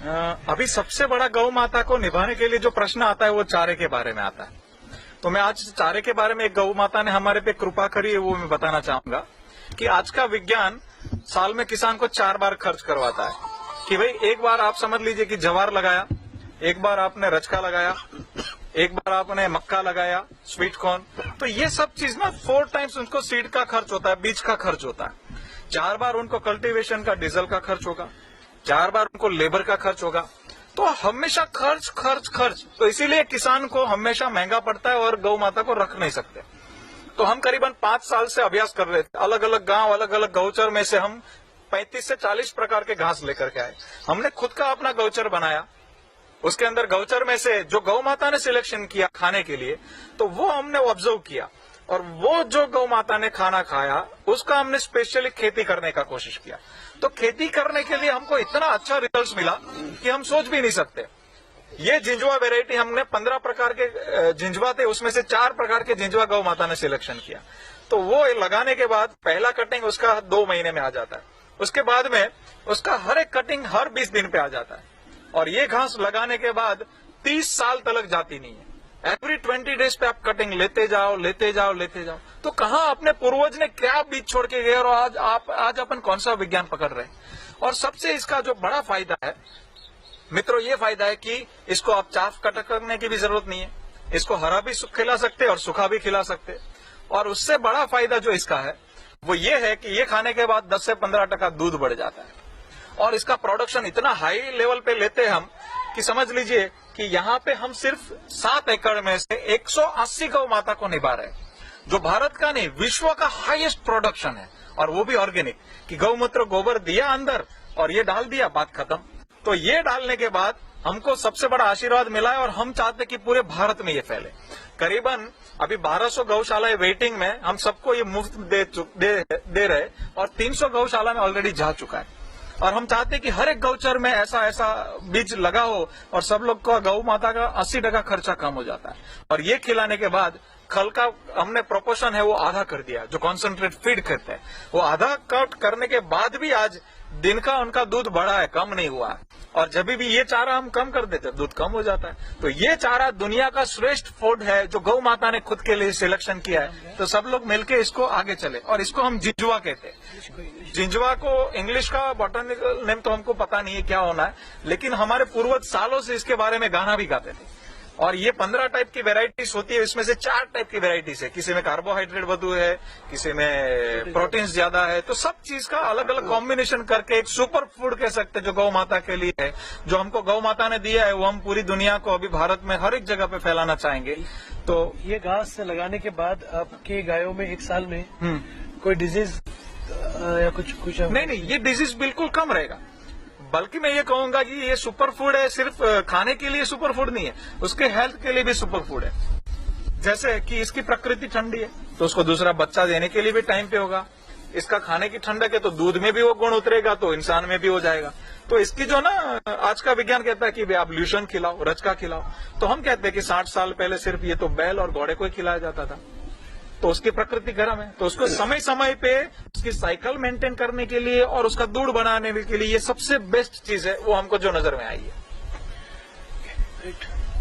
अभी सबसे बड़ा गौ माता को निभाने के लिए जो प्रश्न आता है वो चारे के बारे में आता है। तो मैं आज चारे के बारे में एक गौ माता ने हमारे पे कृपा करी है वो मैं बताना चाहूंगा कि आज का विज्ञान साल में किसान को 4 बार खर्च करवाता है कि भाई एक बार आप समझ लीजिए कि जवार लगाया, एक बार आपने रचका लगाया, एक बार आपने मक्का लगाया, स्वीट कॉर्न, तो ये सब चीज ना 4 टाइम्स उनको सीड का खर्च होता है, बीज का खर्च होता है। 4 बार उनको कल्टीवेशन का डीजल का खर्च होगा, 4 बार उनको लेबर का खर्च होगा। तो हमेशा खर्च खर्च खर्च, तो इसीलिए किसान को हमेशा महंगा पड़ता है और गौ माता को रख नहीं सकते। तो हम करीबन 5 साल से अभ्यास कर रहे थे, अलग अलग गांव, अलग अलग गौचर में से हम 35 से 40 प्रकार के घास लेकर के आए। हमने खुद का अपना गौचर बनाया, उसके अंदर गौचर में से जो गौ माता ने सिलेक्शन किया खाने के लिए, तो वो हमने ऑब्जर्व किया और वो जो गौ माता ने खाना खाया उसका हमने स्पेशली खेती करने का कोशिश किया। तो खेती करने के लिए हमको इतना अच्छा रिजल्ट मिला कि हम सोच भी नहीं सकते। ये जिंजवा वेराइटी हमने 15 प्रकार के जिंजवा थे, उसमें से 4 प्रकार के जिंजवा गौ माता ने सिलेक्शन किया। तो वो लगाने के बाद पहला कटिंग उसका 2 महीने में आ जाता है, उसके बाद में उसका हर एक कटिंग हर 20 दिन पे आ जाता है। और ये घास लगाने के बाद 30 साल तक जाती नहीं है। एवरी 20 डेज पे आप कटिंग लेते जाओ लेते जाओ लेते जाओ। तो कहाँ अपने पूर्वज ने क्या बीज छोड़ के गए और आज अपन कौन सा विज्ञान पकड़ रहे हैं। और सबसे इसका जो बड़ा फायदा है मित्रों, ये फायदा है कि इसको आप चाफ कट करने की भी जरूरत नहीं है, इसको हरा भी खिला सकते और सूखा भी खिला सकते। और उससे बड़ा फायदा जो इसका है वो ये है कि ये खाने के बाद 10 से 15% दूध बढ़ जाता है। और इसका प्रोडक्शन इतना हाई लेवल पे लेते हैं हम कि समझ लीजिए कि यहाँ पे हम सिर्फ 7 एकड़ में से 180 गौ माता को निभा रहे हैं, जो भारत का नहीं विश्व का हाईएस्ट प्रोडक्शन है। और वो भी ऑर्गेनिक, कि गौमूत्र गोबर दिया अंदर और ये डाल दिया, बात खत्म। तो ये डालने के बाद हमको सबसे बड़ा आशीर्वाद मिला है और हम चाहते कि पूरे भारत में ये फैले। करीबन अभी 1200 गौशालाएं वेटिंग में, हम सबको ये मुफ्त दे रहे और 300 गौशाला में ऑलरेडी जा चुका है। और हम चाहते कि हर एक गौचर में ऐसा बीज लगा हो और सब लोग का गौ माता का 80% खर्चा कम हो जाता है। और ये खिलाने के बाद खल का हमने प्रोपोर्शन है वो आधा कर दिया, जो कॉन्सेंट्रेट फीड करते हैं वो आधा कट करने के बाद भी आज दिन का उनका दूध बढ़ा है, कम नहीं हुआ है। और जब भी ये चारा हम कम कर देते दूध कम हो जाता है। तो ये चारा दुनिया का श्रेष्ठ फूड है जो गौ माता ने खुद के लिए सिलेक्शन किया है। तो सब लोग मिलके इसको आगे चले और इसको हम जिंजवा कहते हैं। जिंजवा को इंग्लिश का बॉटनिकल नेम तो हमको पता नहीं है क्या होना है, लेकिन हमारे पूर्वज सालों से इसके बारे में गाना भी गाते थे। और ये 15 टाइप की वेराइटीज होती है, इसमें से 4 टाइप की वेराइटीज है। किसी में कार्बोहाइड्रेट વધુ है, किसी में प्रोटीन्स ज्यादा है। तो सब चीज का अलग अलग कॉम्बिनेशन करके एक सुपर फूड कह सकते हैं जो गौ माता के लिए है। जो हमको गौ माता ने दिया है वो हम पूरी दुनिया को अभी भारत में हर एक जगह पे फैलाना चाहेंगे। तो ये घास लगाने के बाद आपकी गायों में एक साल में कोई डिजीज या कुछ नहीं, ये डिजीज बिल्कुल कम रहेगा। बल्कि मैं ये कहूंगा कि ये सुपर फूड है, सिर्फ खाने के लिए सुपर फूड नहीं है, उसके हेल्थ के लिए भी सुपर फूड है। जैसे कि इसकी प्रकृति ठंडी है तो उसको दूसरा बच्चा देने के लिए भी टाइम पे होगा। इसका खाने की ठंडक है तो दूध में भी वो गुण उतरेगा तो इंसान में भी हो जाएगा। तो इसकी जो ना आज का विज्ञान कहता है कि आप ल्यूशन खिलाओ, रचका खिलाओ। तो हम कहते हैं कि 60 साल पहले सिर्फ ये तो बैल और घोड़े को ही खिलाया जाता था। तो उसकी प्रकृति गर्म है, तो उसको समय समय पे उसकी साइकिल मेंटेन करने के लिए और उसका दूध बनाने के लिए ये सबसे बेस्ट चीज है, वो हमको जो नजर में आई है।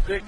ग्रेट,